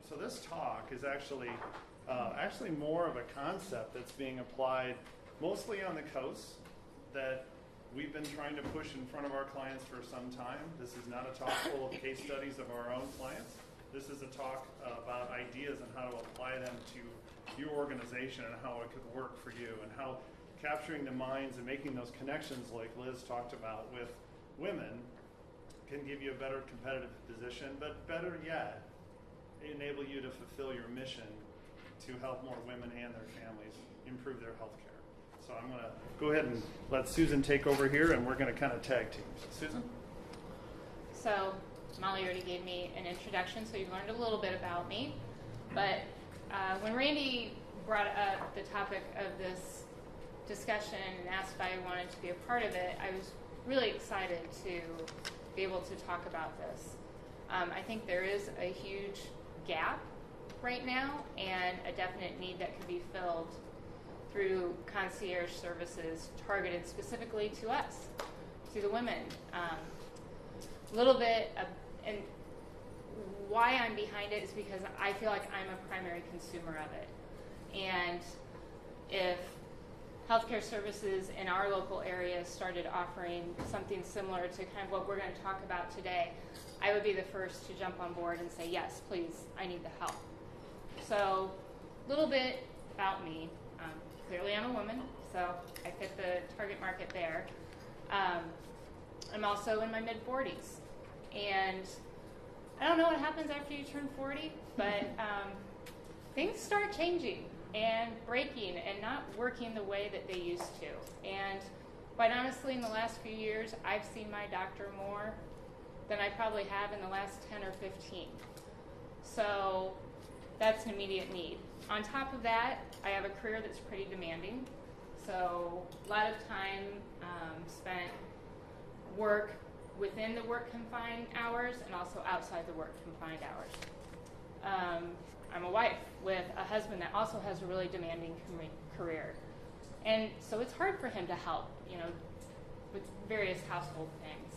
So this talk is actually more of a concept that's being applied mostly on the coast that we've been trying to push in front of our clients for some time. This is not a talk full of case studies of our own clients. This is a talk about ideas and how to apply them to your organization and how it could work for you, and how capturing the minds and making those connections like Liz talked about with women can give you a better competitive position, but better yet, enable you to fulfill your mission to help more women and their families improve their health care. So I'm going to go ahead and let Susan take over here, and we're going to kind of tag team. Susan? So Molly already gave me an introduction, so you've learned a little bit about me. But when Randy brought up the topic of this discussion and asked if I wanted to be a part of it, I was really excited to be able to talk about this. I think there is a huge gap right now and a definite need that could be filled through concierge services targeted specifically to us, to the women. A little bit of, and why I'm behind it is because I feel like I'm a primary consumer of it. And if healthcare services in our local area started offering something similar to kind of what we're going to talk about today, I would be the first to jump on board and say, yes, please, I need the help. So a little bit about me. Clearly I'm a woman, so I fit the target market there. I'm also in my mid-40s. And I don't know what happens after you turn 40, but things start changing and breaking and not working the way that they used to. And quite honestly, in the last few years, I've seen my doctor more than I probably have in the last 10 or 15. So that's an immediate need. On top of that, I have a career that's pretty demanding. So a lot of time spent work within the work confined hours and also outside the work confined hours. I'm a wife with a husband that also has a really demanding career. And so it's hard for him to help, with various household things.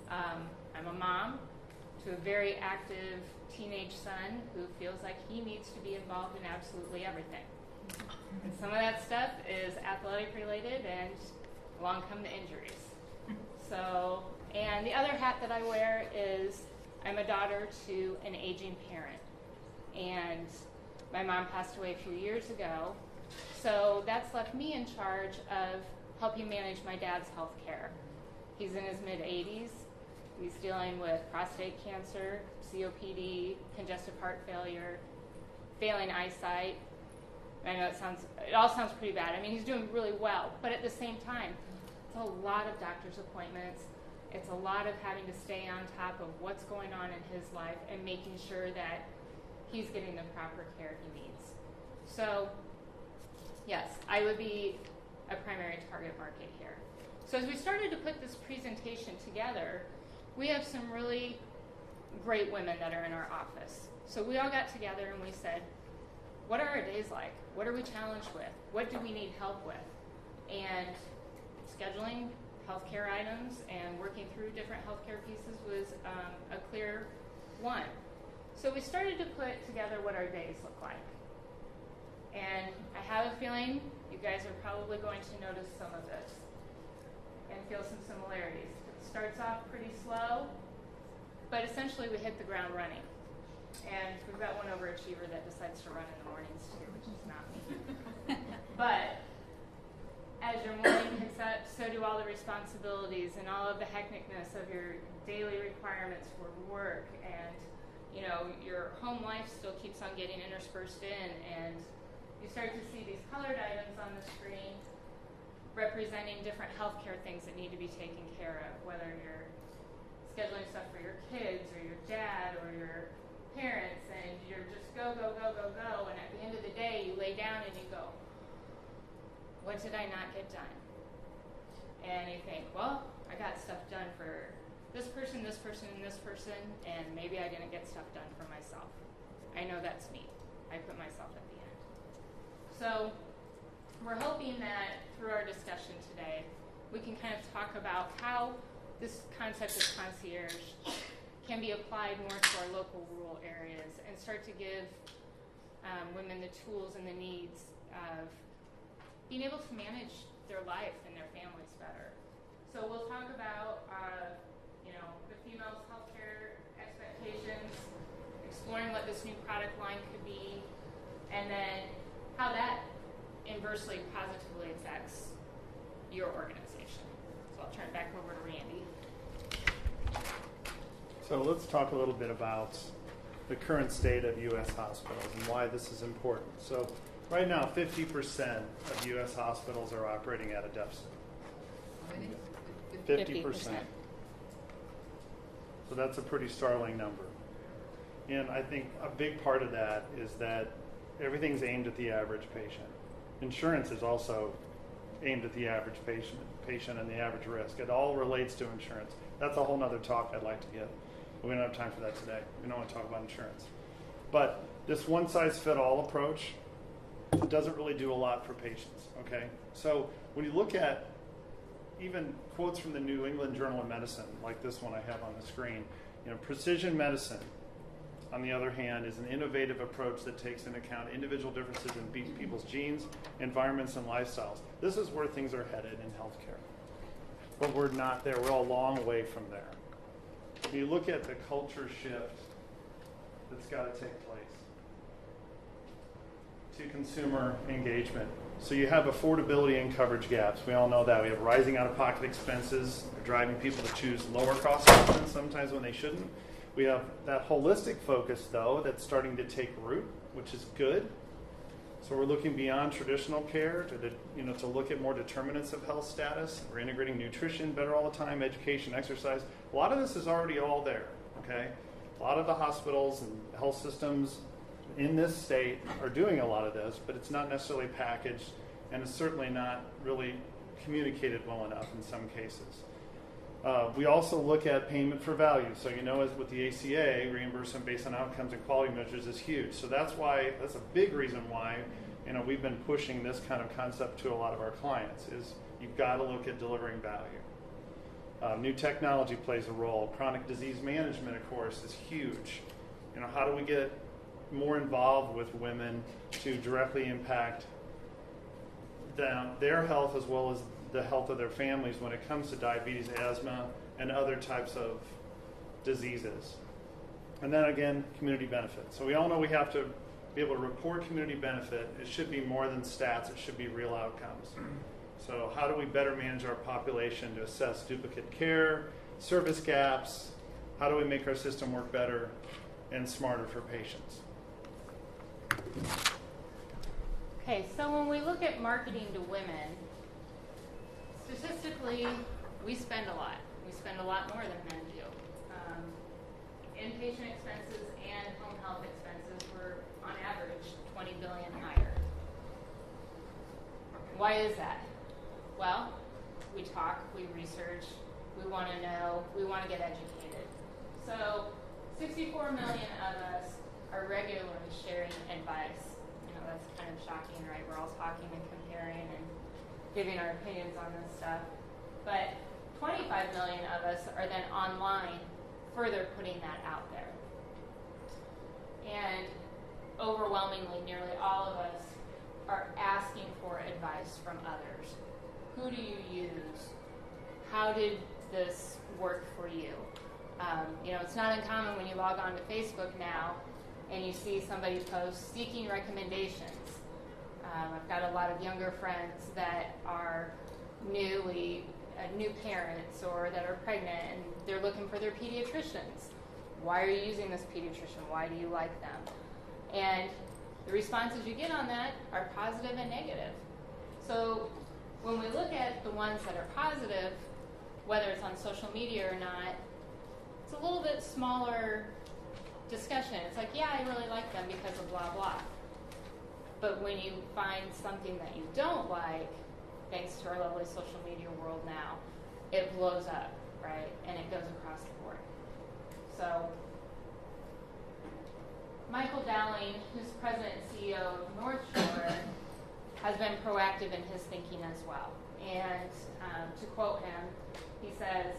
I'm a mom to a very active teenage son who feels like he needs to be involved in absolutely everything. And some of that stuff is athletic related, and along come the injuries. So, and the other hat that I wear is I'm a daughter to an aging parent. And my mom passed away a few years ago. So that's left me in charge of helping manage my dad's health care. He's in his mid-80s. He's dealing with prostate cancer, COPD, congestive heart failure, failing eyesight. I know it all sounds pretty bad. I mean, he's doing really well, but at the same time, it's a lot of doctor's appointments. It's a lot of having to stay on top of what's going on in his life and making sure that he's getting the proper care he needs. So, yes, I would be a primary target market here. So as we started to put this presentation together, we have some really great women that are in our office. So we all got together and we said, what are our days like? What are we challenged with? What do we need help with? And scheduling healthcare items and working through different healthcare pieces was a clear one. So we started to put together what our days look like. And I have a feeling you guys are probably going to notice some of this and feel some similarities. It starts off pretty slow, but essentially we hit the ground running. And we've got one overachiever that decides to run in the mornings too, which is not me. But as your morning picks up, so do all the responsibilities and all of the hecticness of your daily requirements for work, and your home life still keeps on getting interspersed in, and you start to see these colored items on the screen representing different healthcare things that need to be taken care of, whether you're scheduling stuff for your kids or your dad or your parents, and you're just go, go, go, go, go, and at the end of the day, you lay down and you go, what did I not get done? And you think, well, I got stuff done for this person, and this person, and maybe I didn't get stuff done for myself. I know that's me. I put myself at the end. So we're hoping that through our discussion today, we can kind of talk about how this concept of concierge can be applied more to our local rural areas and start to give women the tools and the needs of being able to manage their life and their families better. So we'll talk about, the female's healthcare expectations, exploring what this new product line could be, and then how that inversely positively affects your organization. So I'll turn it back over to Randy. So let's talk a little bit about the current state of U.S. hospitals and why this is important. So right now, 50% of U.S. hospitals are operating at a deficit. How many? 50%. So that's a pretty startling number. And I think a big part of that is that everything's aimed at the average patient. Insurance is also aimed at the average patient and the average risk. It all relates to insurance. That's a whole nother talk I'd like to give. But we don't have time for that today. We don't want to talk about insurance. But this one-size-fit-all approach doesn't really do a lot for patients, okay? So when you look at even quotes from the New England Journal of Medicine, like this one I have on the screen, precision medicine, on the other hand, is an innovative approach that takes into account individual differences in people's genes, environments, and lifestyles. This is where things are headed in healthcare. But we're not there. We're a long way from there. When you look at the culture shift that's got to take place to consumer engagement. So you have affordability and coverage gaps. We all know that. We have rising out-of-pocket expenses, driving people to choose lower-cost options sometimes when they shouldn't. We have that holistic focus, though, that's starting to take root, which is good. So we're looking beyond traditional care to look at more determinants of health status. We're integrating nutrition better all the time, education, exercise. A lot of this is already all there, okay? A lot of the hospitals and health systems in this state are doing a lot of this, but it's not necessarily packaged, and it's certainly not really communicated well enough in some cases. We also look at payment for value. So as with the ACA, reimbursement based on outcomes and quality measures is huge. So that's a big reason why we've been pushing this kind of concept to a lot of our clients, is you've got to look at delivering value. New technology plays a role. Chronic disease management, of course, is huge. How do we get more involved with women to directly impact their health as well as the health of their families when it comes to diabetes, asthma, and other types of diseases. And then again, community benefit. So we all know we have to be able to report community benefit. It should be more than stats. It should be real outcomes. So how do we better manage our population to assess duplicate care, service gaps? How do we make our system work better and smarter for patients? Okay, so when we look at marketing to women, statistically, we spend a lot. We spend a lot more than men do. Inpatient expenses and home health expenses were, on average, $20 billion higher. Why is that? Well, we talk, we research, we want to know, we want to get educated. So 64 million of us are regularly sharing advice. That's kind of shocking, right? We're all talking and comparing and giving our opinions on this stuff. But 25 million of us are then online further putting that out there. And overwhelmingly, nearly all of us are asking for advice from others. Who do you use? How did this work for you? It's not uncommon when you log on to Facebook now and you see somebody post seeking recommendations. I've got a lot of younger friends that are new parents or that are pregnant, and they're looking for their pediatricians. Why are you using this pediatrician? Why do you like them? And the responses you get on that are positive and negative. So when we look at the ones that are positive, whether it's on social media or not, it's a little bit smaller discussion. It's like, yeah, I really like them because of blah, blah. But when you find something that you don't like, thanks to our lovely social media world now, it blows up, right? And it goes across the board. So Michael Dowling, who's president and CEO of North Shore, has been proactive in his thinking as well. And to quote him, he says,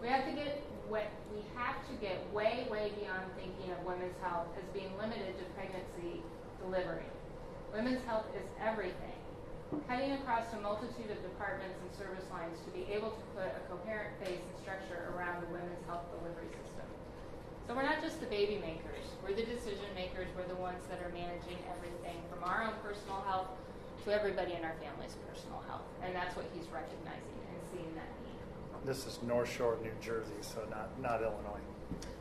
we have to get we have to get way, way beyond thinking of women's health as being limited to pregnancy delivery. Women's health is everything. Cutting across a multitude of departments and service lines to be able to put a coherent face and structure around the women's health delivery system. So we're not just the baby makers. We're the decision makers. We're the ones that are managing everything from our own personal health to everybody in our family's personal health. And that's what he's recognizing and seeing that need. This is North Shore, New Jersey, so not Illinois.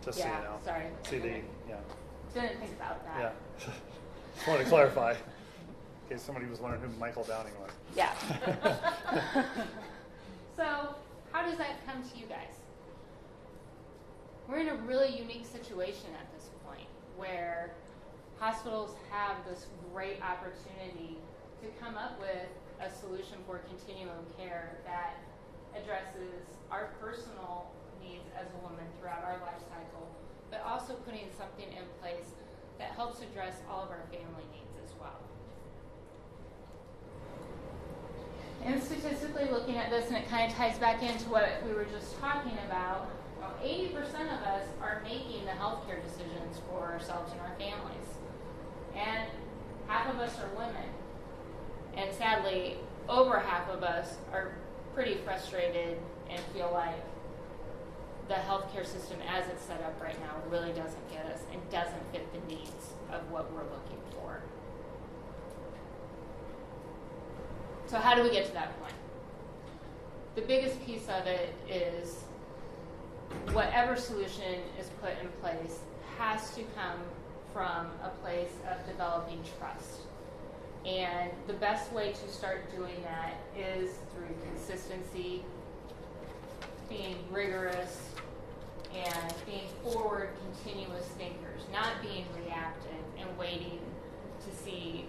Just so you know. Sorry. Didn't think about that. Yeah. Just wanted to clarify. In case somebody was wondering who Michael Downing was. Yeah. So, how does that come to you guys? We're in a really unique situation at this point where hospitals have this great opportunity to come up with a solution for continuum care that addresses our personal needs as a woman throughout our life cycle, but also putting something in place that helps address all of our family needs as well. And statistically looking at this, and it kind of ties back into what we were just talking about, 80% of us are making the healthcare decisions for ourselves and our families. And half of us are women. And sadly, over half of us are pretty frustrated and feel like the healthcare system as it's set up right now really doesn't get us and doesn't fit the needs of what we're looking for. So how do we get to that point? The biggest piece of it is whatever solution is put in place has to come from a place of developing trust. And the best way to start doing that is through consistency, being rigorous, and being forward, continuous thinkers, not being reactive and waiting to see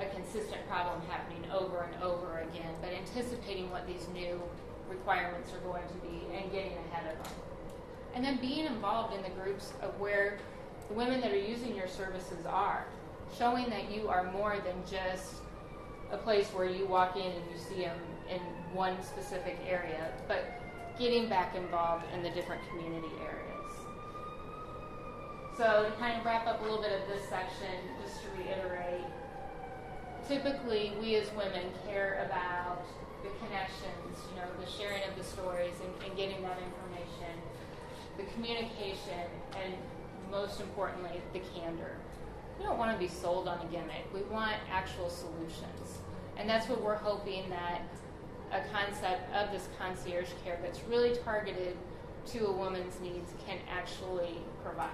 a consistent problem happening over and over again, but anticipating what these new requirements are going to be and getting ahead of them. And then being involved in the groups of where the women that are using your services are, showing that you are more than just a place where you walk in and you see them in one specific area, but getting back involved in the different community areas. So to kind of wrap up a little bit of this section, just to reiterate, typically we as women care about the connections, the sharing of the stories and getting that information, the communication, and most importantly, the candor. We don't want to be sold on a gimmick. We want actual solutions. And that's what we're hoping that a concept of this concierge care that's really targeted to a woman's needs can actually provide.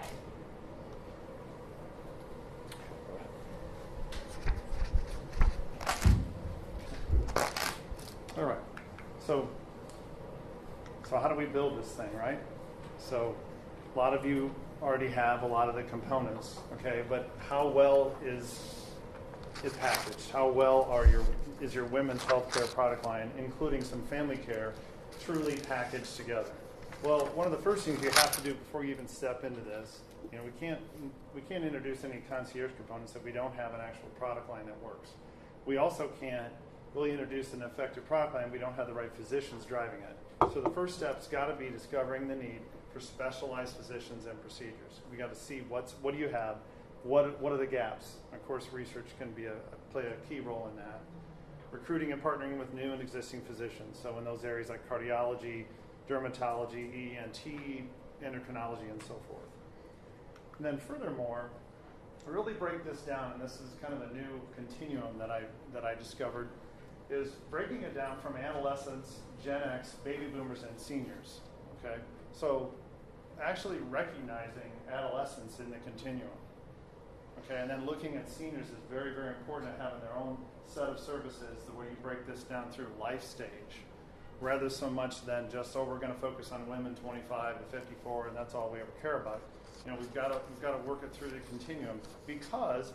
All right. So how do we build this thing, right? So a lot of you already have a lot of the components, okay? But how well is it packaged? How well is your women's healthcare product line, including some family care, truly packaged together? Well, one of the first things you have to do before you even step into this, we can't introduce any concierge components if we don't have an actual product line that works. We also can't really introduce an effective product line if we don't have the right physicians driving it. So the first step's got to be discovering the need for specialized physicians and procedures. We got to see what do you have, what are the gaps. Of course, research can play a key role in that. Recruiting and partnering with new and existing physicians. So in those areas like cardiology, dermatology, ENT, endocrinology, and so forth. And then furthermore, really break this down, and this is kind of a new continuum that I discovered, is breaking it down from adolescents, Gen X, baby boomers, and seniors. Okay, so actually recognizing adolescents in the continuum. Okay, and then looking at seniors is very, very important at having their own set of services, the way you break this down through life stage, rather so much than just, we're going to focus on women 25 to 54, and that's all we ever care about. We've got to work it through the continuum, because,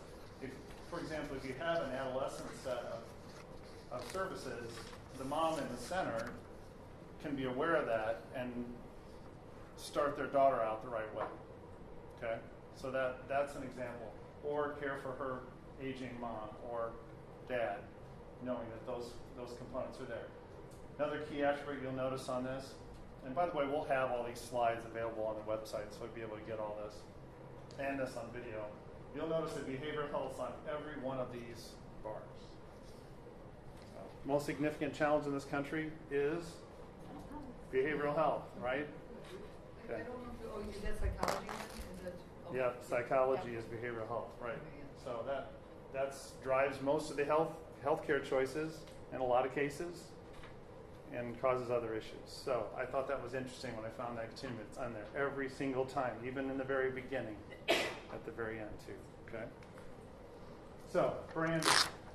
for example, if you have an adolescent set of services, the mom in the center can be aware of that and start their daughter out the right way. Okay, so that's an example. Or care for her aging mom or dad, knowing that those components are there. Another key attribute you'll notice on this And by the way, we'll have all these slides available on the website, so you'll be able to get all this and this on video. You'll notice that behavioral health is on every one of these bars. So, most significant challenge in this country is behavioral health, right? Okay. I don't know if is that psychology? Is that, Yeah, psychology is behavioral health, right? Okay, yeah. So that drives most of the healthcare choices in a lot of cases, and causes other issues. So I thought that was interesting when I found that continuum. It's on there every single time, even in the very beginning, at the very end too. Okay. So branding.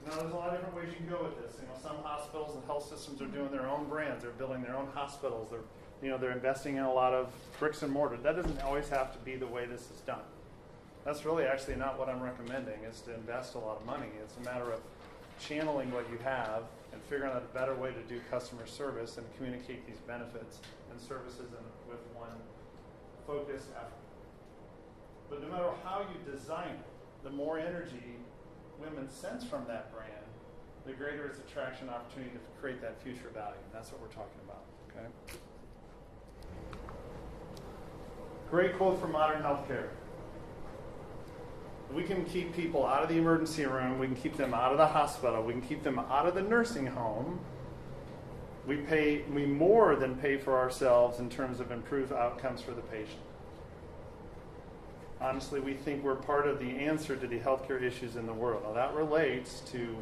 Now there's a lot of different ways you can go with this. Some hospitals and health systems are doing their own brands. They're building their own hospitals. They're investing in a lot of bricks and mortar. That doesn't always have to be the way this is done. That's really actually not what I'm recommending, is to invest a lot of money. It's a matter of channeling what you have and figuring out a better way to do customer service and communicate these benefits and services with one focused effort. But no matter how you design it, the more energy women sense from that brand, the greater its attraction opportunity to create that future value. And that's what we're talking about. Okay. Great quote from Modern Healthcare. We can keep people out of the emergency room. We can keep them out of the hospital. We can keep them out of the nursing home. We more than pay for ourselves in terms of improved outcomes for the patient. Honestly, we think we're part of the answer to the healthcare issues in the world. Now that relates to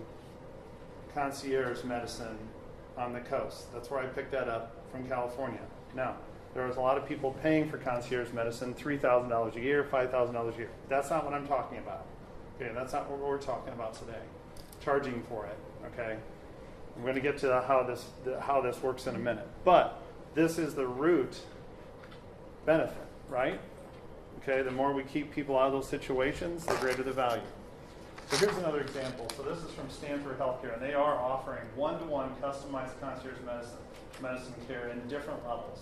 concierge medicine on the coast. That's where I picked that up from California. Now, there was a lot of people paying for concierge medicine, $3,000 a year, $5,000 a year. That's not what I'm talking about. Okay, that's not what we're talking about today. Charging for it. Okay, I'm going to get to how this works in a minute. But this is the root benefit, right? Okay, the more we keep people out of those situations, the greater the value. So here's another example. So this is from Stanford Healthcare, and they are offering one-to-one customized concierge medicine care in different levels.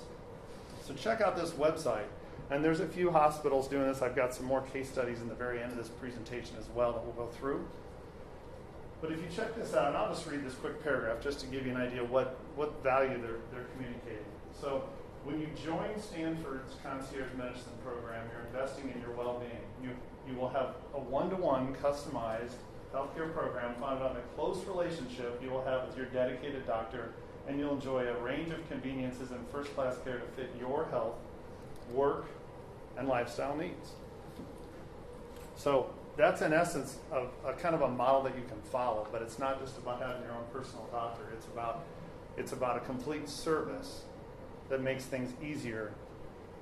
So check out this website. And there's a few hospitals doing this. I've got some more case studies in the very end of this presentation as well that we'll go through. But if you check this out, and I'll just read this quick paragraph just to give you an idea what value they're communicating. So when you join Stanford's concierge medicine program, you're investing in your well-being. You will have a one-to-one customized healthcare program founded on a close relationship you will have with your dedicated doctor, and you'll enjoy a range of conveniences and first-class care to fit your health, work, and lifestyle needs. So that's in essence of a kind of a model that you can follow, but it's not just about having your own personal doctor. It's about a complete service that makes things easier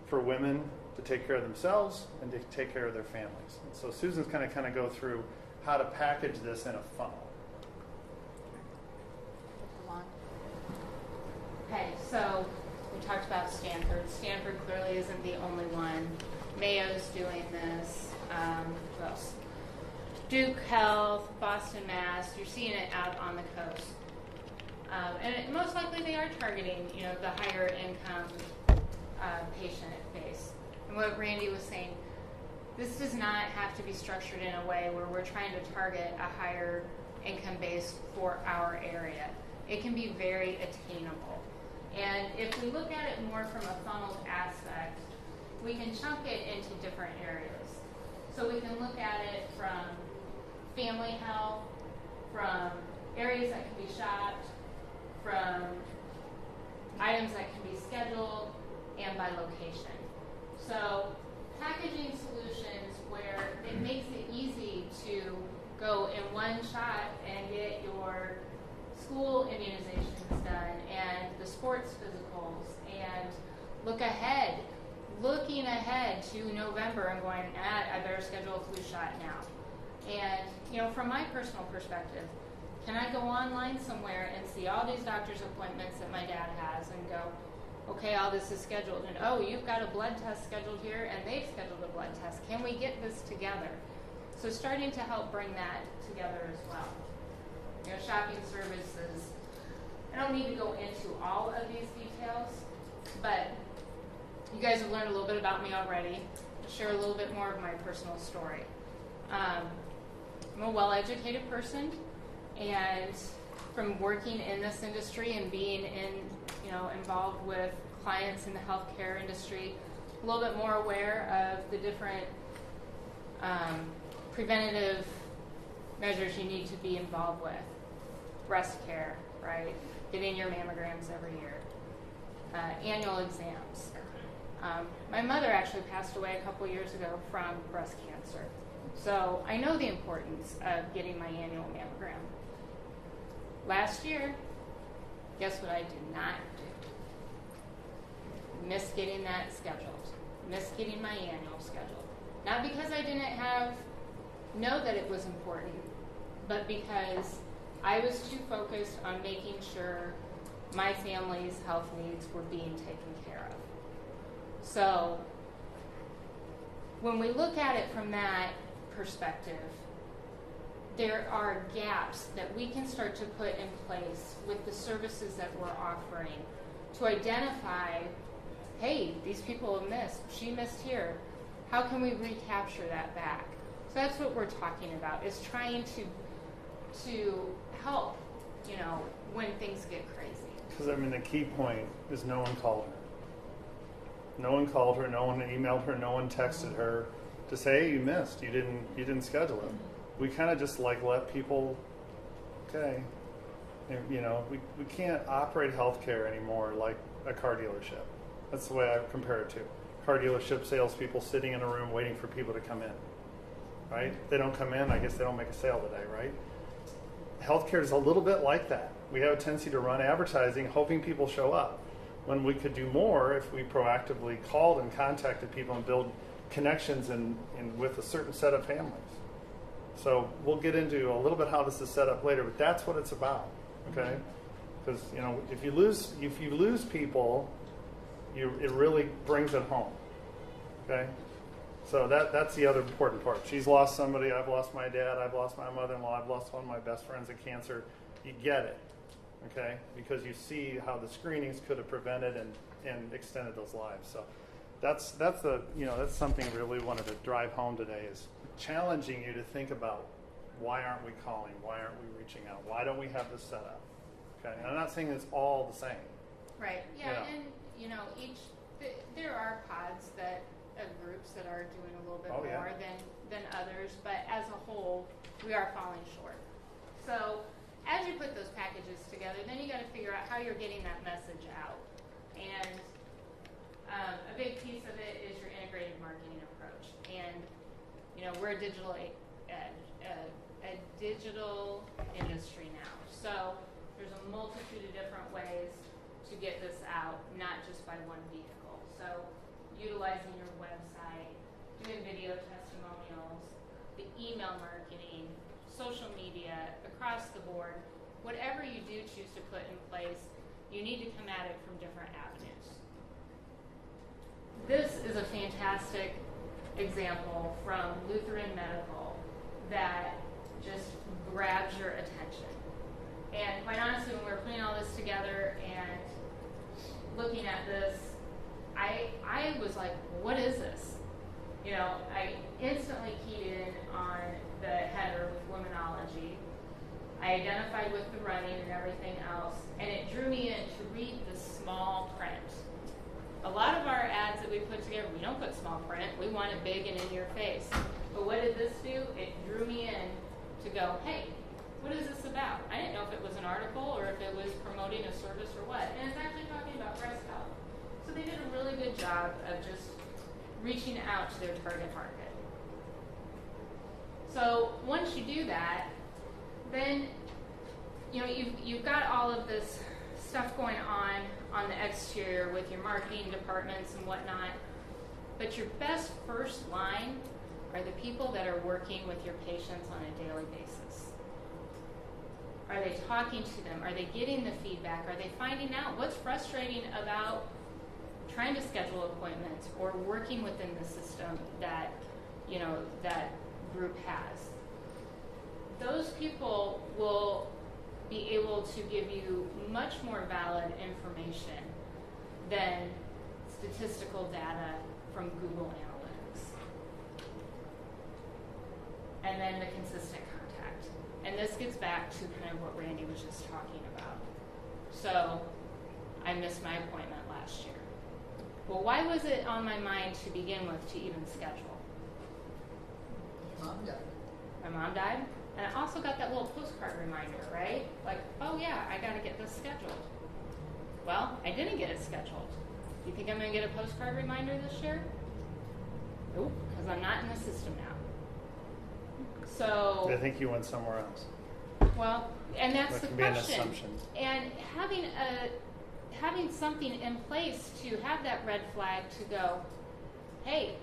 for women to take care of themselves and to take care of their families. And so Susan's going to kind of go through how to package this in a funnel. Okay, so we talked about Stanford. Stanford clearly isn't the only one. Mayo's doing this. Who else? Duke Health, Boston, Mass. You're seeing it out on the coast. And most likely they are targeting, the higher income patient base. And what Randy was saying, this does not have to be structured in a way where we're trying to target a higher income base for our area. It can be very attainable. And if we look at it more from a funneled aspect, we can chunk it into different areas. So we can look at it from family health, from areas that can be shopped, from items that can be scheduled, and by location. So packaging solutions where it makes it easy to go in one shot and get your school immunizations done and the sports physicals and looking ahead to November and going, I better schedule a flu shot now. And, from my personal perspective, can I go online somewhere and see all these doctor's appointments that my dad has and go, okay, all this is scheduled, and you've got a blood test scheduled here and they've scheduled a blood test. Can we get this together? So starting to help bring that together as well. Shopping services. I don't need to go into all of these details, but you guys have learned a little bit about me already. I'll share a little bit more of my personal story. I'm a well-educated person, and from working in this industry and being involved with clients in the healthcare industry, a little bit more aware of the different preventative measures you need to be involved with. Breast care, right? Getting your mammograms every year. Annual exams. My mother actually passed away a couple years ago from breast cancer. So I know the importance of getting my annual mammogram. Last year, guess what I did not do? Missed getting that scheduled. Missed getting my annual scheduled. Not because I didn't know that it was important, but because I was too focused on making sure my family's health needs were being taken care of. So when we look at it from that perspective, there are gaps that we can start to put in place with the services that we're offering to identify, hey, these people have missed, she missed here. How can we recapture that back? So that's what we're talking about, is trying to help, when things get crazy. Because the key point is no one called her. No one called her, no one emailed her, no one texted her to say, hey, you missed, you didn't schedule it. We kind of just let people, okay, and, we can't operate healthcare anymore like a car dealership. That's the way I compare it to. Car dealership salespeople sitting in a room waiting for people to come in, right? If they don't come in, I guess they don't make a sale today, right? Healthcare is a little bit like that. We have a tendency to run advertising hoping people show up, when we could do more if we proactively called and contacted people and build connections in with a certain set of families. So we'll get into a little bit how this is set up later, but that's what it's about, okay? Because if you lose people, it really brings it home, okay? So that's the other important part. She's lost somebody. I've lost my dad. I've lost my mother-in-law. I've lost one of my best friends of cancer. You get it, okay? Because you see how the screenings could have prevented and extended those lives. So that's something we really wanted to drive home today, is challenging you to think about, why aren't we calling? Why aren't we reaching out? Why don't we have this set up? Okay, and I'm not saying it's all the same. Right. Yeah, and there are pods of groups that are doing a little bit more than others, but as a whole, we are falling short. So as you put those packages together, then you got to figure out how you're getting that message out. And a big piece of it is your integrated marketing approach. And we're a digital industry now, so there's a multitude of different ways to get this out, not just by one vehicle. So utilizing your website, doing video testimonials, the email marketing, social media, across the board, whatever you do choose to put in place, you need to come at it from different avenues. This is a fantastic example from Lutheran Medical that just grabs your attention. And quite honestly, when we were putting all this together and looking at this, I was like, what is this? I instantly keyed in on the header with womanology. I identified with the running and everything else, and it drew me in to read the small print. A lot of our ads that we put together, we don't put small print. We want it big and in your face. But what did this do? It drew me in to go, hey, what is this about? I didn't know if it was an article or if it was promoting a service or what. And it's actually talking about breast health. So they did a really good job of just reaching out to their target market. So once you do that, then you've got all of this stuff going on the exterior with your marketing departments and whatnot. But your best first line are the people that are working with your patients on a daily basis. Are they talking to them? Are they getting the feedback? Are they finding out what's frustrating about trying to schedule appointments or working within the system that that group has? Those people will be able to give you much more valid information than statistical data from Google Analytics. And then the consistent contact. And this gets back to kind of what Randy was just talking about. So I missed my appointment last year. Well, why was it on my mind to begin with to even schedule? Mom died. My mom died, and I also got that little postcard reminder, right? Like, oh yeah, I gotta get this scheduled. Well, I didn't get it scheduled. You think I'm gonna get a postcard reminder this year? Nope, because I'm not in the system now. So I think you went somewhere else. well, and that's That the can be an question. assumption. And having something in place to have that red flag to go, hey,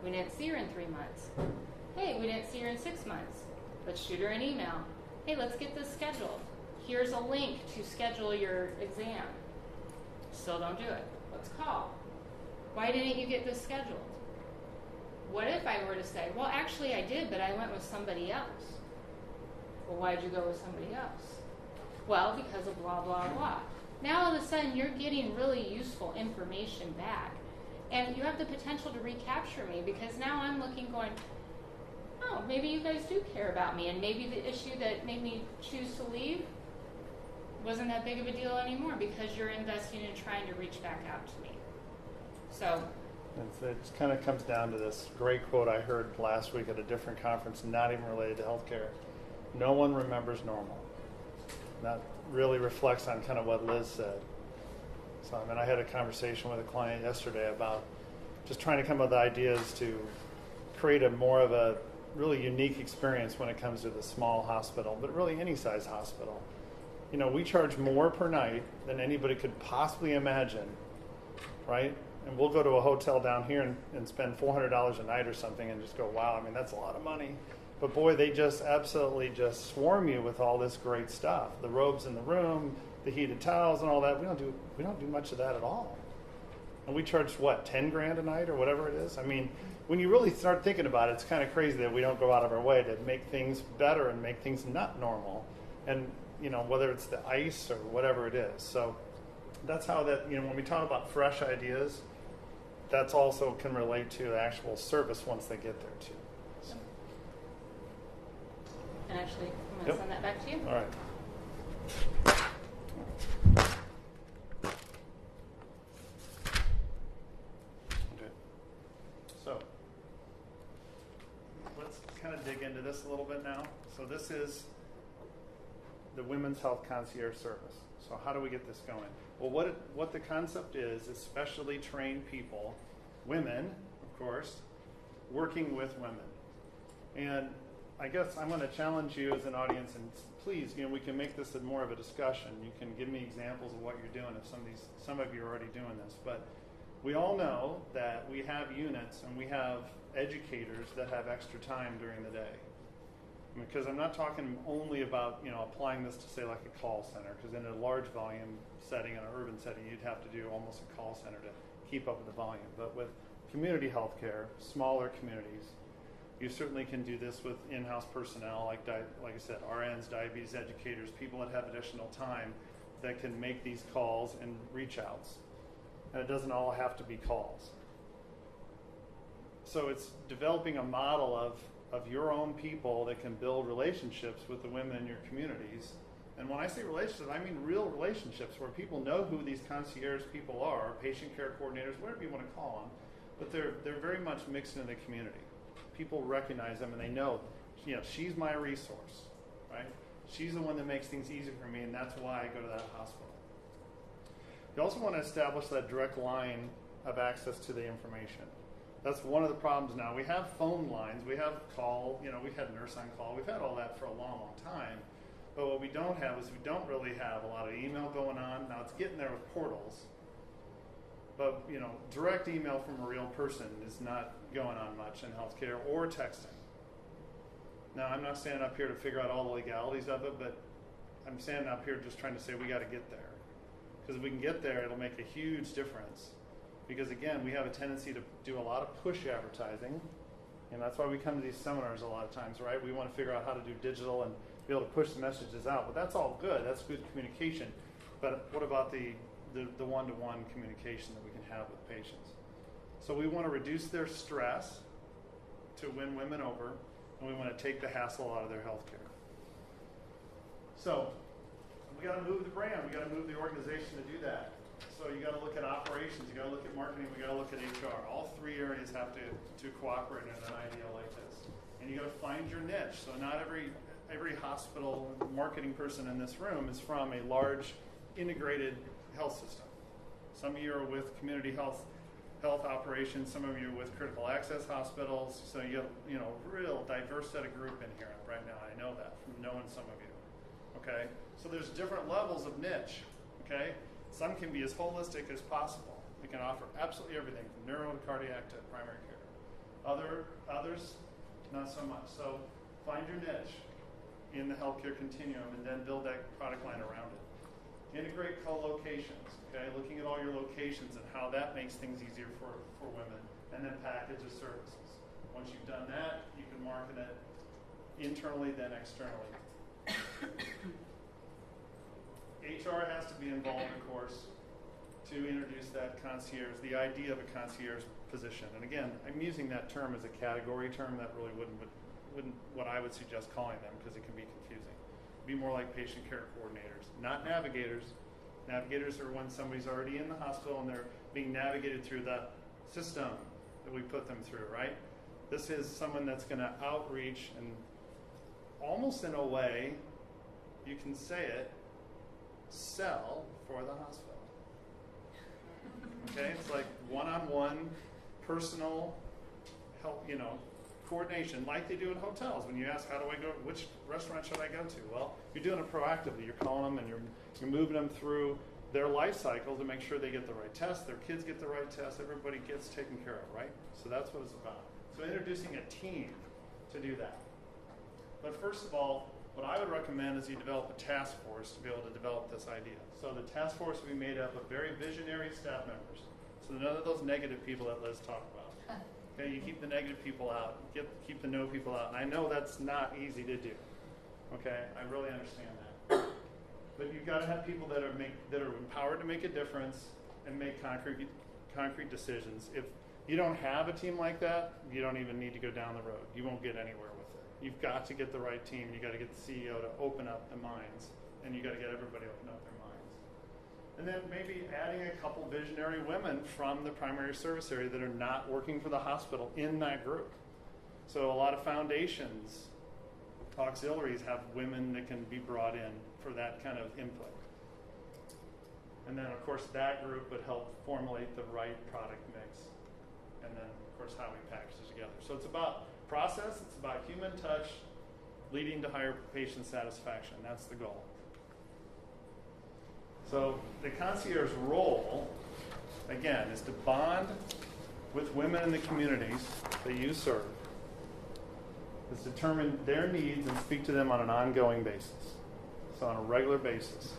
we didn't see her in 3 months. Hey, we didn't see her in 6 months. Let's shoot her an email. Hey, let's get this scheduled. Here's a link to schedule your exam. Still don't do it. Let's call. Why didn't you get this scheduled? What if I were to say, well, actually I did, but I went with somebody else? Well, why'd you go with somebody else? Well, because of blah, blah, blah. Now all of a sudden you're getting really useful information back. And you have the potential to recapture me because now I'm looking going, oh, maybe you guys do care about me. And maybe the issue that made me choose to leave wasn't that big of a deal anymore because you're investing in trying to reach back out to me. So It kind of comes down to this great quote I heard last week at a different conference, not even related to healthcare. No one remembers normal. That really reflects on kind of what Liz said. So, I mean, I had a conversation with a client yesterday about just trying to come up with ideas to create a more of a really unique experience when it comes to the small hospital, but really any size hospital. You know, we charge more per night than anybody could possibly imagine, right? And we'll go to a hotel down here and spend $400 a night or something and just go, wow, I mean, that's a lot of money. But boy, they just absolutely just swarm you with all this great stuff. The robes in the room, the heated towels and all that. We don't do much of that at all. And we charge what, 10 grand a night or whatever it is? I mean, when you really start thinking about it, it's kind of crazy that we don't go out of our way to make things better and make things not normal. And, you know, whether it's the ice or whatever it is. So that's how that, you know, when we talk about fresh ideas, that's also can relate to the actual service once they get there too. So. And actually, I'm going to send that back to you. All right. Okay. So let's kind of dig into this a little bit now. So this is the Women's Health Concierge Service. So how do we get this going? Well, what the concept is specially trained people, women, of course, working with women. And I guess I'm going to challenge you as an audience, and please, you know, we can make this more of a discussion. You can give me examples of what you're doing if some of you are already doing this. But we all know that we have units and we have educators that have extra time during the day. Because I'm not talking only about, you know, applying this to say like a call center, because in a large volume setting, in an urban setting, you'd have to do almost a call center to keep up with the volume. But with community healthcare, smaller communities, you certainly can do this with in-house personnel, like I said, RNs, diabetes educators, people that have additional time that can make these calls and reach outs. And it doesn't all have to be calls. So it's developing a model of your own people that can build relationships with the women in your communities. And when I say relationships, I mean real relationships where people know who these concierge people are, patient care coordinators, whatever you want to call them, but they're very much mixed into the community. People recognize them and they know, you know, she's my resource, right? She's the one that makes things easy for me, and that's why I go to that hospital. You also want to establish that direct line of access to the information. That's one of the problems now. We have phone lines, we have call, you know, we've had nurse on call, we've had all that for a long, long time. But what we don't have is we don't really have a lot of email going on. Now it's getting there with portals. But, you know, direct email from a real person is not going on much in healthcare, or texting. Now, I'm not standing up here to figure out all the legalities of it, but I'm standing up here just trying to say we got to get there. Because if we can get there, it'll make a huge difference. Because, again, we have a tendency to do a lot of push advertising, and that's why we come to these seminars a lot of times, right? We want to figure out how to do digital and be able to push the messages out. But that's all good. That's good communication. But what about the one-to-one communication that we can have with patients? So we want to reduce their stress to win women over, and we want to take the hassle out of their health care. So we got to move the brand. We got to move the organization to do that. So you got to look at operations, you got to look at marketing, we got to look at HR. All three areas have to cooperate in an idea like this. And you got to find your niche. So not every hospital marketing person in this room is from a large integrated health system. Some of you are with community health operations, some of you are with critical access hospitals. So you have real diverse set of group in here right now. I know that from knowing some of you. Okay? So there's different levels of niche. Okay? Some can be as holistic as possible. We can offer absolutely everything from neuro to cardiac to primary care. Others, not so much. So find your niche in the healthcare continuum and then build that product line around it. Integrate co-locations, okay? Looking at all your locations and how that makes things easier for women. And then package of services. Once you've done that, you can market it internally, then externally. HR has to be involved, of course, to introduce that concierge, the idea of a concierge position. And again, I'm using that term as a category term. That really wouldn't what I would suggest calling them, because it can be confusing. Be more like patient care coordinators, not navigators. Navigators are when somebody's already in the hospital and they're being navigated through the system that we put them through, right? This is someone that's going to outreach and almost in a way, you can say it, sell for the hospital. Okay, it's like one-on-one personal help, coordination, like they do in hotels. When you ask, how do I go, which restaurant should I go to? Well, you're doing it proactively. You're calling them and you're moving them through their life cycle to make sure they get the right test, their kids get the right test, everybody gets taken care of, right? So that's what it's about. So introducing a team to do that. But first of all, what I would recommend is you develop a task force to be able to develop this idea. So the task force will be made up of very visionary staff members. So none of those negative people that Liz talked about. Okay, you keep the negative people out, keep the no people out. And I know that's not easy to do. Okay, I really understand that. But you've got to have people that are empowered to make a difference and make concrete decisions. If you don't have a team like that, you don't even need to go down the road. You won't get anywhere with it. You've got to get the right team. You've got to get the CEO to open up the minds, and you've got to get everybody to open up their minds. And then maybe adding a couple visionary women from the primary service area that are not working for the hospital in that group. So a lot of foundations, auxiliaries have women that can be brought in for that kind of input. And then, of course, that group would help formulate the right product mix. And then, of course, how we package it together. So it's about process, it's about human touch, leading to higher patient satisfaction. That's the goal. So the concierge role, again, is to bond with women in the communities that you serve, is determine their needs and speak to them on an ongoing basis. So on a regular basis,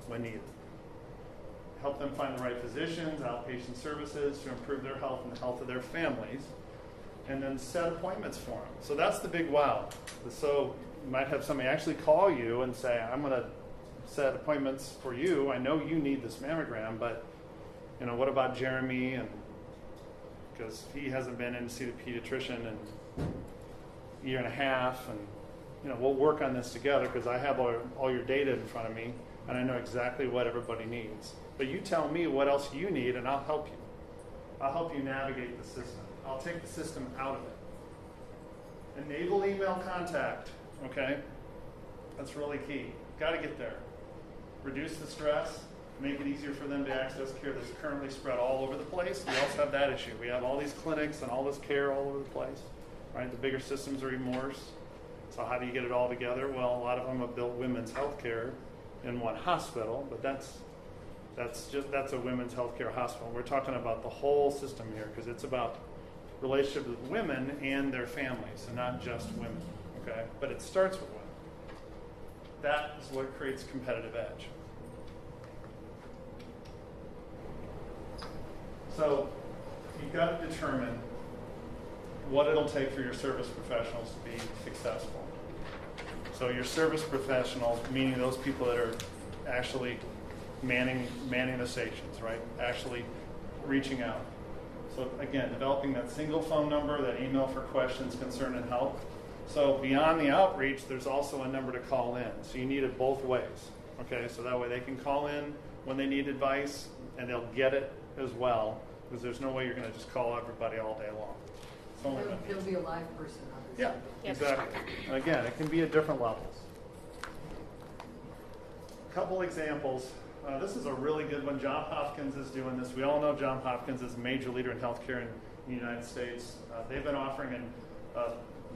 when needed. Help them find the right physicians, outpatient services to improve their health and the health of their families, and then set appointments for them. So that's the big wow. So you might have somebody actually call you and say, I'm going to set appointments for you. I know you need this mammogram, but what about Jeremy? And because he hasn't been in to see the pediatrician in a year and a half, and we'll work on this together because I have all your data in front of me, and I know exactly what everybody needs. But you tell me what else you need, and I'll help you. I'll help you navigate the system. I'll take the system out of it. Enable email contact, okay? That's really key. Got to get there. Reduce the stress, make it easier for them to access care that's currently spread all over the place. We also have that issue. We have all these clinics and all this care all over the place, right? The bigger systems are even worse. So how do you get it all together? Well, a lot of them have built women's health care in one hospital, but that's a women's health care hospital. We're talking about the whole system here because it's about relationships with women and their families, and not just women, okay? But it starts with women. That is what creates competitive edge. So you've got to determine what it'll take for your service professionals to be successful. So your service professionals, meaning those people that are actually manning the stations, right? Actually reaching out. So again, developing that single phone number, that email for questions, concern, and help. So beyond the outreach, there's also a number to call in. So you need it both ways. Okay, so that way they can call in when they need advice, and they'll get it as well, because there's no way you're going to just call everybody all day long. It's only when- There'll be a live person on this. yeah, Yep. exactly. And again, it can be at different levels. Couple examples. This is a really good one. Johns Hopkins is doing this. We all know Johns Hopkins is a major leader in healthcare in the United States. They've been offering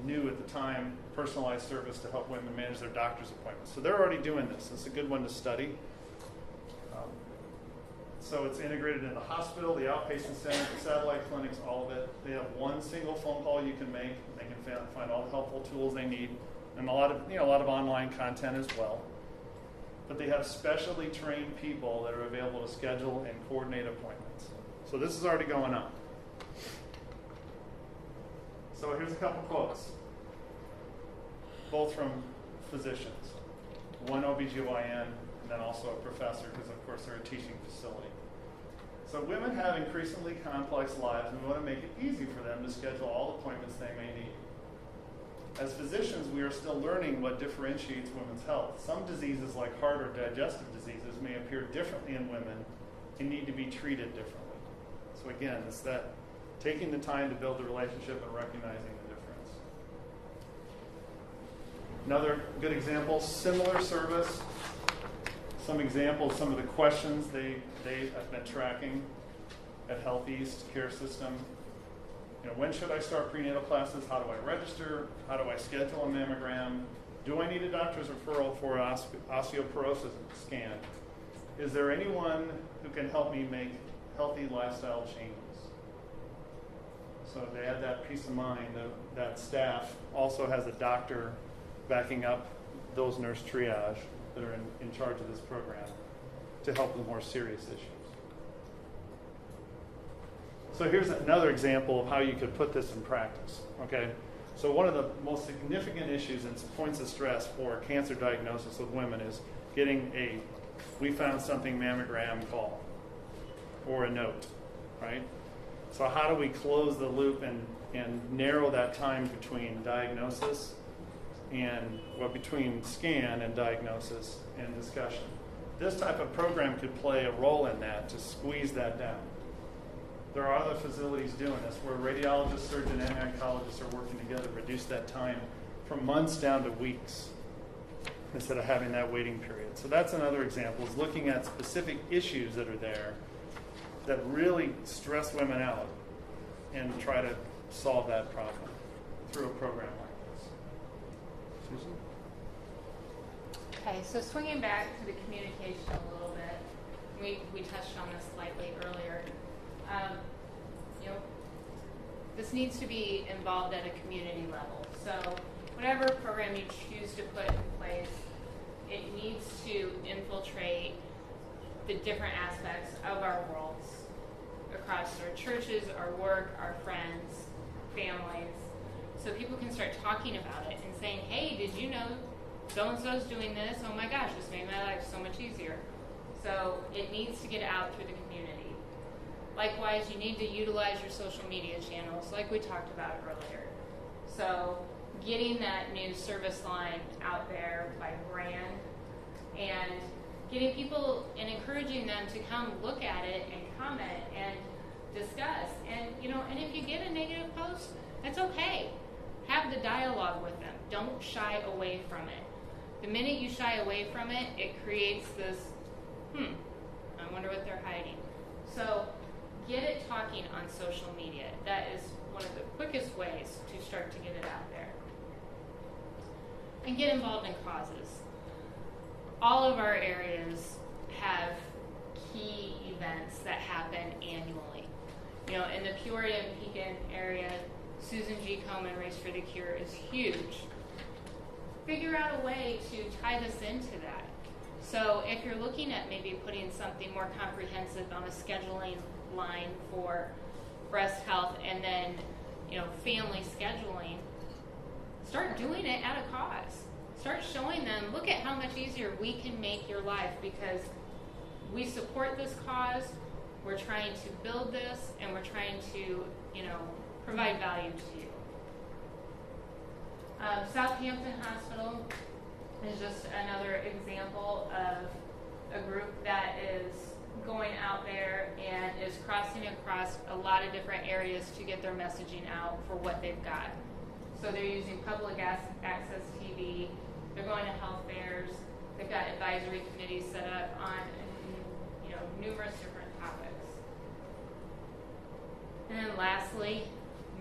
new at the time personalized service to help women manage their doctor's appointments. So they're already doing this. It's a good one to study. So it's integrated in the hospital, the outpatient center, the satellite clinics, all of it. They have one single phone call you can make. They can find all the helpful tools they need, and a lot of online content as well. But they have specially trained people that are available to schedule and coordinate appointments. So this is already going on. So here's a couple quotes, both from physicians. One OBGYN, and then also a professor, because of course they're a teaching facility. So women have increasingly complex lives, and we want to make it easy for them to schedule all the appointments they may need. As physicians, we are still learning what differentiates women's health. Some diseases like heart or digestive diseases may appear differently in women and need to be treated differently. So again, it's that taking the time to build the relationship and recognizing the difference. Another good example, similar service. Some examples, some of the questions they have been tracking at Health East Care System. When should I start prenatal classes? How do I register? How do I schedule a mammogram? Do I need a doctor's referral for an osteoporosis scan? Is there anyone who can help me make healthy lifestyle changes? So to add that peace of mind, that staff also has a doctor backing up those nurse triage that are in charge of this program to help with more serious issues. So here's another example of how you could put this in practice, okay? So one of the most significant issues and points of stress for cancer diagnosis with women is getting a "we found something" mammogram call or a note, right? So how do we close the loop and narrow that time between diagnosis and, well, between scan and diagnosis and discussion? This type of program could play a role in that to squeeze that down. There are other facilities doing this where radiologists, surgeon, and oncologists are working together to reduce that time from months down to weeks instead of having that waiting period. So that's another example, is looking at specific issues that are there that really stress women out and try to solve that problem through a program like this. Susan? Okay, so swinging back to the communication a little bit, we touched on this slightly earlier. This needs to be involved at a community level. So whatever program you choose to put in place, it needs to infiltrate the different aspects of our worlds across our churches, our work, our friends, families, so people can start talking about it and saying, hey, did you know so-and-so's doing this? Oh my gosh, this made my life so much easier. So it needs to get out through the community. Likewise, you need to utilize your social media channels like we talked about earlier. So getting that new service line out there by brand and getting people and encouraging them to come look at it and comment and discuss. And, and if you get a negative post, that's okay. Have the dialogue with them. Don't shy away from it. The minute you shy away from it, it creates this, I wonder what they're hiding. So get it talking on social media. That is one of the quickest ways to start to get it out there. And get involved in causes. All of our areas have key events that happen annually. In the Peoria and Pekin area, Susan G. Komen Race for the Cure is huge. Figure out a way to tie this into that. So if you're looking at maybe putting something more comprehensive on a scheduling line for breast health and then, family scheduling, start doing it at a cause. Start showing them, look at how much easier we can make your life because we support this cause, we're trying to build this, and we're trying to, provide value to you. Southampton Hospital is just another example of a group that is going out there and is crossing across a lot of different areas to get their messaging out for what they've got. So they're using public access TV, they're going to health fairs, they've got advisory committees set up on numerous different topics. And then lastly,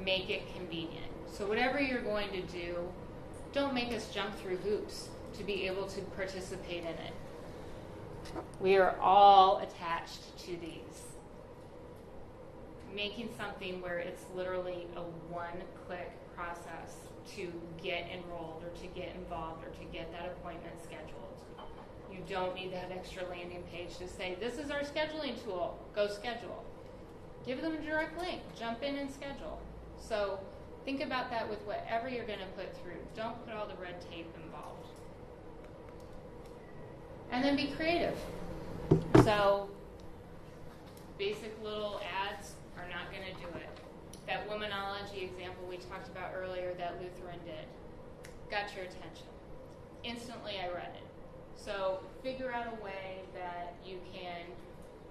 make it convenient. So whatever you're going to do, don't make us jump through hoops to be able to participate in it. We are all attached to these. Making something where it's literally a one-click process to get enrolled or to get involved or to get that appointment scheduled. You don't need that extra landing page to say, this is our scheduling tool, go schedule. Give them a direct link, jump in and schedule. So think about that with whatever you're going to put through. Don't put all the red tape involved. And then be creative. So basic little ads are not going to do it. That womanology example we talked about earlier that Lutheran did got your attention. Instantly I read it. So figure out a way that you can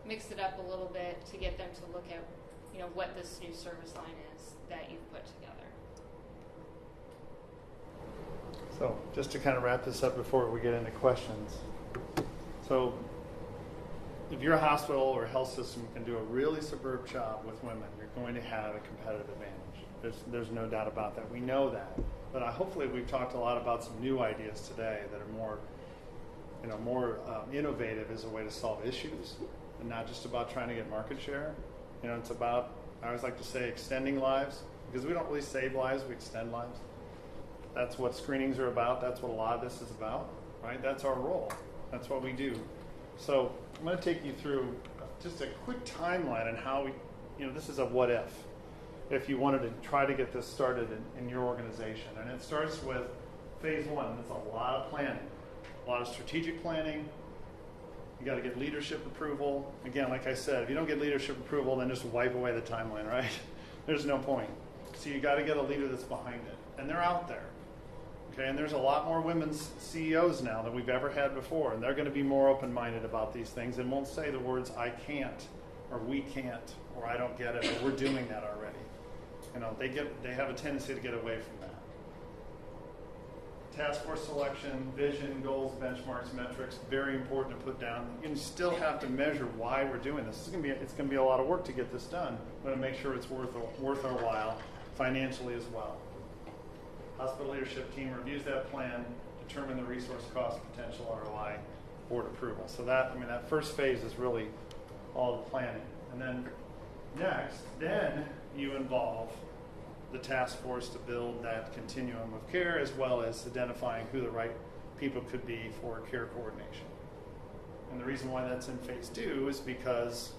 mix it up a little bit to get them to look at what this new service line is that you've put together. So just to kind of wrap this up before we get into questions. So if your hospital or health system can do a really superb job with women, you're going to have a competitive advantage. There's no doubt about that. We know that. But hopefully we've talked a lot about some new ideas today that are more innovative as a way to solve issues and not just about trying to get market share. It's about, I always like to say, extending lives, because we don't really save lives, we extend lives. That's what screenings are about. That's what a lot of this is about, right? That's our role. That's what we do. So I'm going to take you through just a quick timeline on how this is a what if you wanted to try to get this started in your organization. And it starts with phase one. It's a lot of planning, a lot of strategic planning. You got to get leadership approval. Again, like I said, if you don't get leadership approval, then just wipe away the timeline, right? There's no point. So you got to get a leader that's behind it. And they're out there. Okay, and there's a lot more women's CEOs now than we've ever had before, and they're going to be more open-minded about these things and won't say the words "I can't" or "we can't" or "I don't get it" or "we're doing that already." They have a tendency to get away from that. Task force selection, vision, goals, benchmarks, metrics, very important to put down. You still have to measure why we're doing this. It's going to be a lot of work to get this done, but to make sure it's worth our while financially as well. Hospital leadership team reviews that plan, determine the resource cost, potential ROI, board approval. So that first phase is really all the planning. And then then you involve the task force to build that continuum of care, as well as identifying who the right people could be for care coordination. And the reason why that's in phase two is because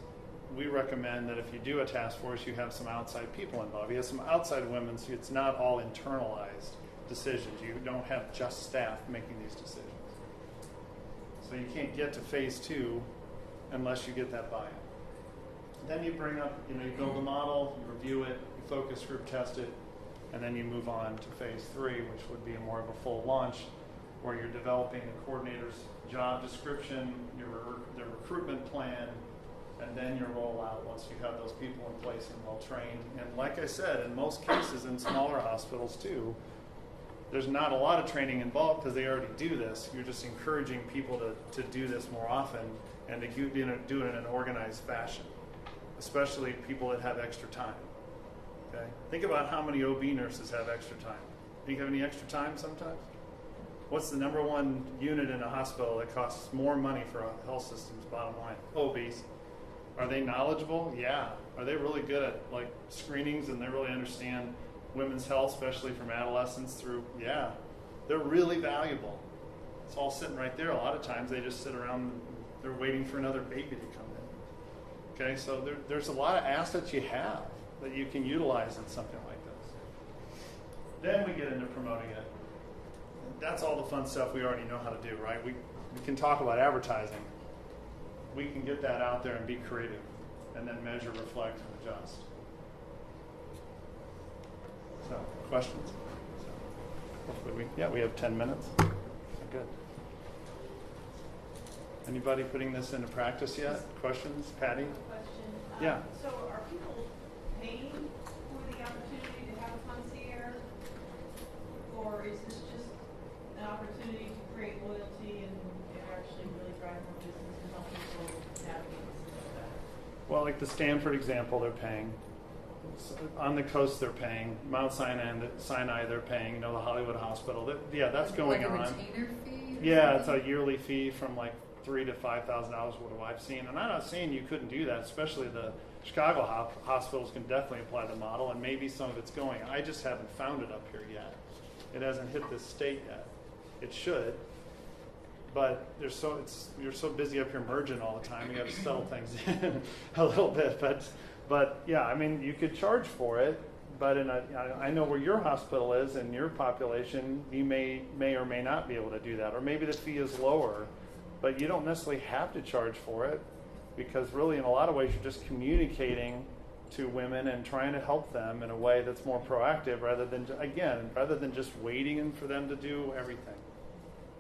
we recommend that if you do a task force, you have some outside people involved. You have some outside women, so it's not all internalized decisions. You don't have just staff making these decisions. So you can't get to phase two unless you get that buy-in. Then you bring up, you build a model, you review it, you focus group test it, and then you move on to phase three, which would be more of a full launch, where you're developing the coordinator's job description, the recruitment plan, and then your rollout once you have those people in place and well trained. And like I said, in most cases in smaller hospitals too, there's not a lot of training involved because they already do this. You're just encouraging people to do this more often and to do it in an organized fashion, especially people that have extra time. Okay? Think about how many OB nurses have extra time. Do you have any extra time sometimes? What's the number one unit in a hospital that costs more money for a health system's bottom line? OBs. Are they knowledgeable? Yeah. Are they really good at screenings and they really understand women's health, especially from adolescents through? Yeah. They're really valuable. It's all sitting right there. A lot of times they just sit around, they're waiting for another baby to come in. Okay, so there's a lot of assets you have that you can utilize in something like this. Then we get into promoting it. That's all the fun stuff we already know how to do, right? We can talk about advertising. We can get that out there and be creative and then measure, reflect, and adjust. So, questions? So, hopefully we have 10 minutes. Good. Anybody putting this into practice yet? Questions? Patty? Question. Yeah. So are people paying for the opportunity to have a concierge? Or is this just an opportunity to create loyalty and actually really drive more business and help people navigate this stuff? Well, like the Stanford example, they're paying. On the coast, they're paying. Mount Sinai, they're paying. The Hollywood Hospital. Yeah, that's going like a on. retainer fee? Yeah, it's a yearly fee from like $3,000 to $5,000. What have I've seen? And I'm not saying you couldn't do that. Especially the Chicago hospitals can definitely apply the model, and maybe some of it's going. I just haven't found it up here yet. It hasn't hit this state yet. It should, but you're so busy up here merging all the time. You got to settle things in a little bit. But yeah, I mean, you could charge for it. But I know where your hospital is and your population, you may or may not be able to do that, or maybe the fee is lower. But you don't necessarily have to charge for it, because really, in a lot of ways, you're just communicating to women and trying to help them in a way that's more proactive, rather than just waiting for them to do everything.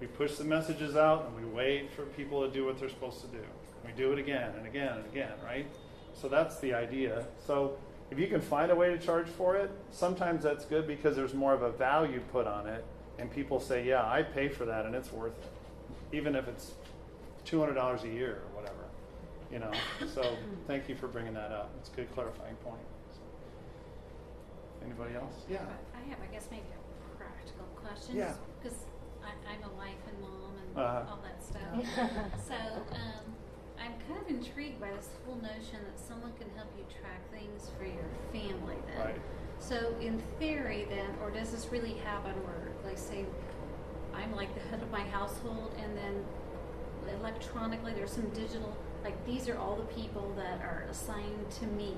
We push the messages out and we wait for people to do what they're supposed to do. We do it again and again and again, right? So that's the idea. So if you can find a way to charge for it, sometimes that's good because there's more of a value put on it, and people say, yeah, I pay for that and it's worth it, even if it's $200 a year or whatever. So thank you for bringing that up. It's a good clarifying point. So, anybody else? Yeah. I have, I guess, maybe a practical question. Yeah. Because I'm a wife and mom and Uh-huh. all that stuff. So I'm kind of intrigued by this whole notion that someone can help you track things for your family then. Right. So in theory then, or does this really happen where, like, say, I'm like the head of my household, and then electronically there's some digital, like, these are all the people that are assigned to me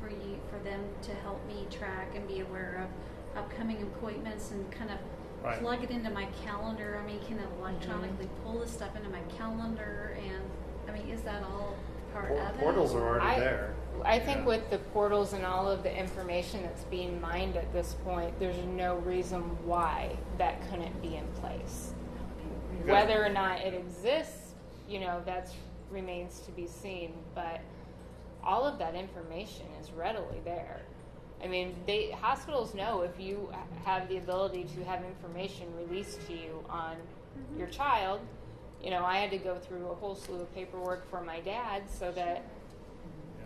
for them to help me track and be aware of upcoming appointments and kind of Right. plug it into my calendar. I mean, can it electronically pull this stuff into my calendar? And I mean, is that all part of it? Portals are already there. I think Yeah. with the portals and all of the information that's being mined at this point, there's no reason why that couldn't be in place. Good. Whether or not it exists, that remains to be seen. But all of that information is readily there. I mean, hospitals know if you have the ability to have information released to you on your child. I had to go through a whole slew of paperwork for my dad so that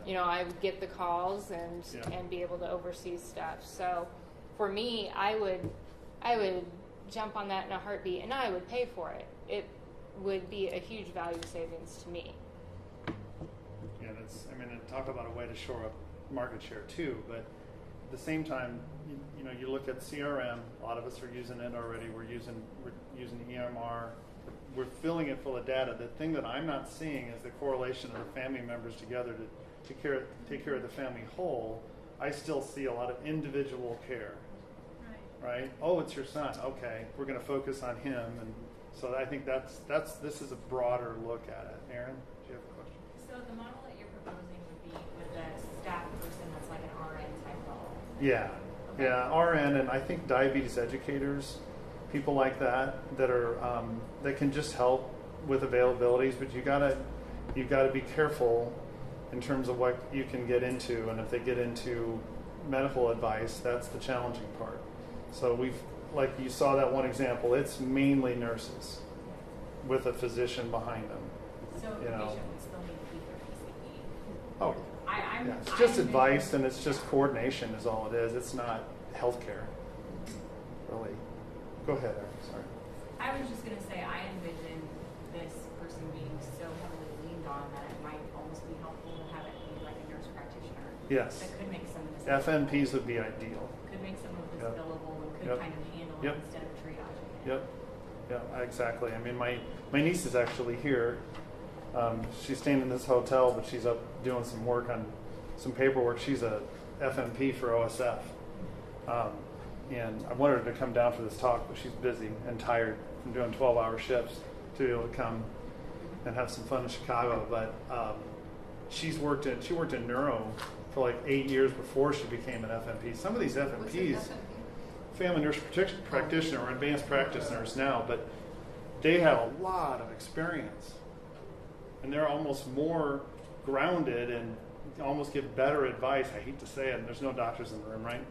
I would get the calls and be able to oversee stuff. So for me, I would jump on that in a heartbeat, and I would pay for it. It would be a huge value savings to me. Yeah, and talk about a way to shore up market share too, but at the same time, you look at CRM, a lot of us are using it already. We're using EMR. We're filling it full of data. The thing that I'm not seeing is the correlation of the family members together to take care of the family whole. I still see a lot of individual care. Right? Oh, it's your son. Okay, we're going to focus on him, and so I think this is a broader look at it. Aaron, do you have a question? So the model that you're proposing would be with a staff person that's like an RN type role. Yeah, RN, and I think diabetes educators, people like that are that can just help with availabilities. But you gotta be careful in terms of what you can get into, and if they get into medical advice, that's the challenging part. So like you saw that one example, it's mainly nurses with a physician behind them. So the patient would still need to be their PCP. Oh, I'm it's just advice, and it's just coordination is all it is. It's not healthcare, really. Go ahead, Eric. Sorry. I was just going to say, I envision this person being so heavily leaned on that it might almost be helpful to have it be like a nurse practitioner. Yes. That could make some of this FNPs would be ideal. could make some of this Yep. billable and could Yep. kind of handle Yep. it instead of triaging it. Yep. Yeah, exactly. I mean, my niece is actually here. She's staying in this hotel, but she's up doing some work on some paperwork. She's a FNP for OSF. And I wanted her to come down for this talk, but she's busy and tired from doing 12-hour shifts to be able to come and have some fun in Chicago. But she worked in neuro for like 8 years before she became an FNP. Some of these What's an FNPs, FNP? family nurse practitioner or advanced practice nurse now, but they have a lot of experience. and they're almost more grounded and almost give better advice. I hate to say it, and there's no doctors in the room, right?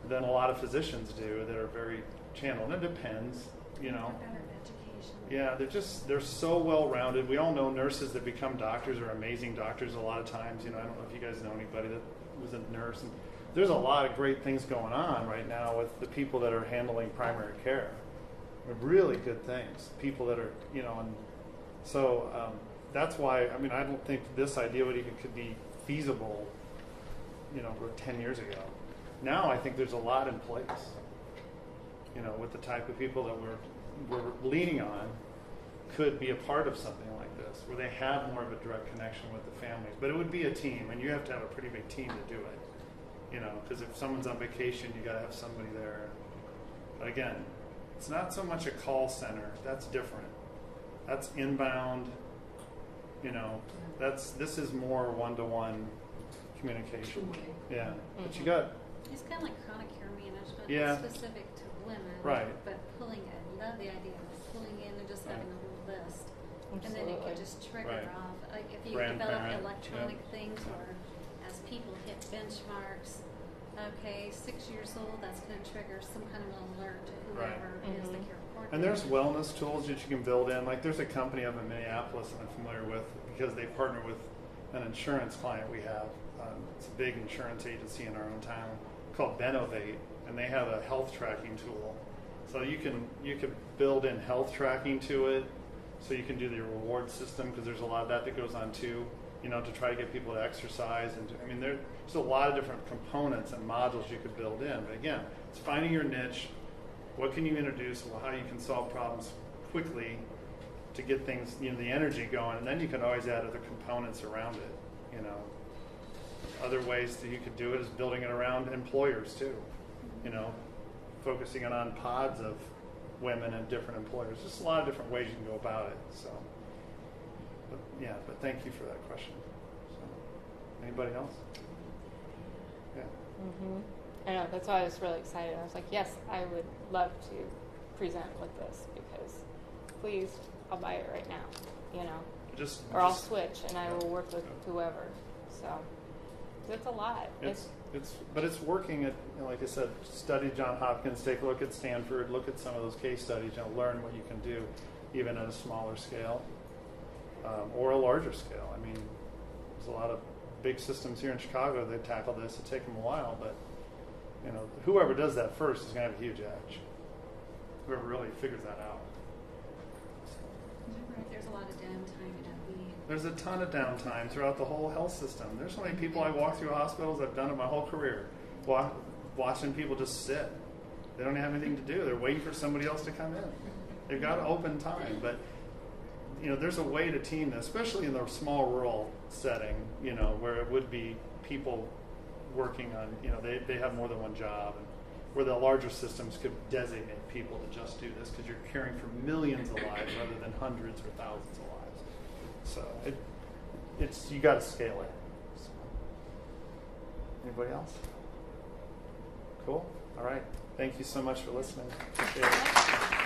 Than a lot of physicians do that are very channeled. And it depends, you know. Better education. Yeah, they're so well rounded. We all know nurses that become doctors are amazing doctors a lot of times. You know, I don't know if you guys know anybody that was a nurse. And there's a lot of great things going on right now with the people that are handling primary care. They're really good things. People that are, you know, and so that's why. I mean, I don't think this idea could be feasible, you know, 10 years ago. Now I think there's a lot in place, you know, with the type of people that we're leaning on could be a part of something like this, where they have more of a direct connection with the families. But it would be a team, and you have to have a pretty big team to do it, you know, because if someone's on vacation, you got to have somebody there. But again, it's not so much a call center. That's different. That's inbound, you know, this is more one-to-one communication. Two-way. Yeah, but you got, It's kind of like chronic care management, Yeah. specific to women. Right. But pulling it, I love the idea of pulling in and just having a whole list. And then it could Absolutely. just trigger Right. off. Like if you develop Grandparent, electronic yeah. things or as people hit benchmarks, okay, 6 years old, that's going to trigger some kind of an alert to Right. whoever is the care coordinator. and there's wellness tools that you can build in. Like there's a company up in Minneapolis that I'm familiar with because they partner with an insurance client we have. It's a big insurance agency in our own town called Benovate, and they have a health tracking tool. So you could build in health tracking to it, so you can do the reward system because there's a lot of that goes on too. You know, to try to get people to exercise, and I mean, there's a lot of different components and modules you could build in. But again, it's finding your niche. What can you introduce? Well, how you can solve problems quickly to get things, you know, the energy going, and then you can always add other components around it. You know, other ways that you could do it is building it around employers too. You know, focusing it on pods of women and different employers. Just a lot of different ways you can go about it. So, but thank you for that question. So, anybody else? Yeah. I know, that's why I was really excited. I was like, yes, I would love to present with this because please, I'll buy it right now, you know, or I'll switch and I will work with whoever. So it's a lot. But it's working at, you know, like I said, study Johns Hopkins, take a look at Stanford, look at some of those case studies, you know, learn what you can do even at a smaller scale or a larger scale. I mean, there's a lot of big systems here in Chicago that tackle this. It'll take them a while, but you know, whoever does that first is going to have a huge edge. Whoever really figures that out. Right, there's a lot of downtime There's a ton of downtime throughout the whole health system. There's so many people I walk through hospitals, I've done it my whole career, watching people just sit. They don't have anything to do. They're waiting for somebody else to come in. They've got open time, but you know, there's a way to team this, especially in the small rural setting, you know, where it would be people working on, you know, they have more than one job, and where the larger systems could designate people to just do this because you're caring for millions of lives rather than hundreds or thousands of lives. So it's you got to scale it. So. Anybody else? Cool. All right. Thank you so much for listening. Appreciate it.